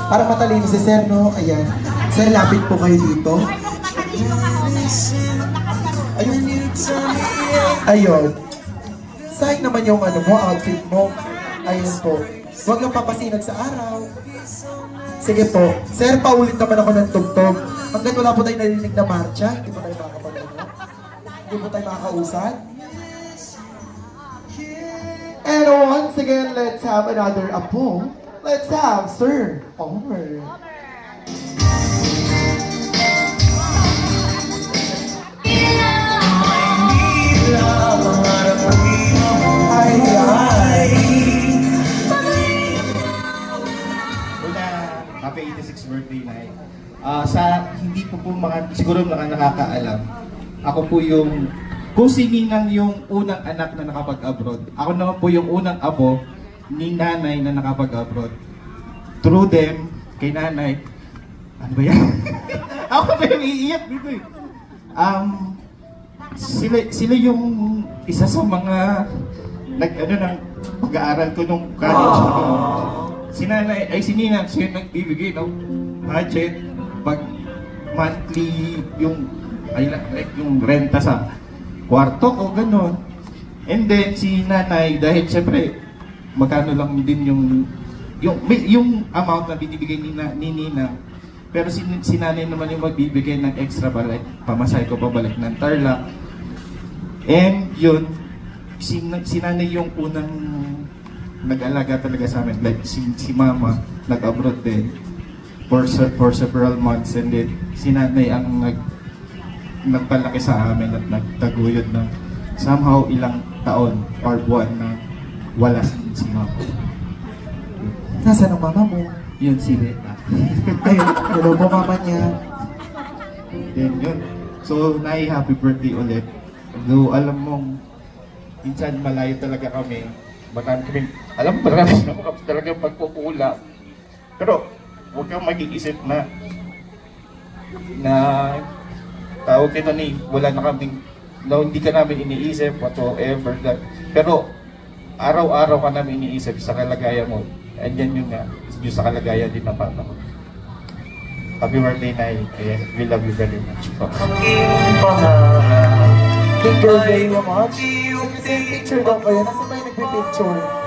Para matalino si Sir, no? Ayan. Sir, lapit po kayo dito. Ayun. Ayun. Sayang naman yung ano mo, outfit mo. Ayun po. Huwag lang papasinag sa araw. Sige po. Sir, paulit naman ako ng tugtog. Hanggang wala po tayong narinig na marcha, hindi po tayo makakapag-ano. Hindi po tayo makakausad. And once again, let's have another apo. Let's have Sir Omer. Happy 86th birthday night. Sa hindi po mga siguro mga nakakaalam, ako po yung kung sininang yung unang anak na nakapag-abroad. Ako naman po yung unang apo ni nanay na nakapag-abroad. Through them, kay nanay, ano ba yan? Ako na yung iiyak dito eh. Sila yung isa sa mga ng pag-aaral ko nung college ko. Si nanay, ay si Ninang, siya nagbibigay ng budget pag monthly yung like yung renta sa kwarto ko, gano'n. And then si nanay, dahil syempre magkano lang din yung amount na binibigay ni Ninang. Pero si nanay naman yung magbibigay ng extra balik, pamasahe ko pabalik ng Tarlac. And yun, si nanay yung unang nag-alaga talaga sa amin. Like si mama, nag-abroad din for several months, and then si nanay ang nagpalaki sa amin at nagtaguyod ng somehow ilang taon or buwan na wala si mama. Nasaan ang mama mo? Yun si Rita. Ayun, hello po mama niya. Then yun. So, happy birthday ulit. Though alam mong minsan malayo talaga kami. Marami kami, alam mo, marami naman talaga pagpupula. Pero, huwag kang mag-iisip na tawag dito ni, wala na kaming, hindi ka namin iniisip, whatsoever that. Pero, araw-araw ka namin iniisip sa kalagayan mo. And yan yun nga, yung sa kalagayan din ng papa ko. Happy birthday, Nay. Yes, we love you very much. Thank you very much. Same picture daw kayo. Nasa may nagpipicture?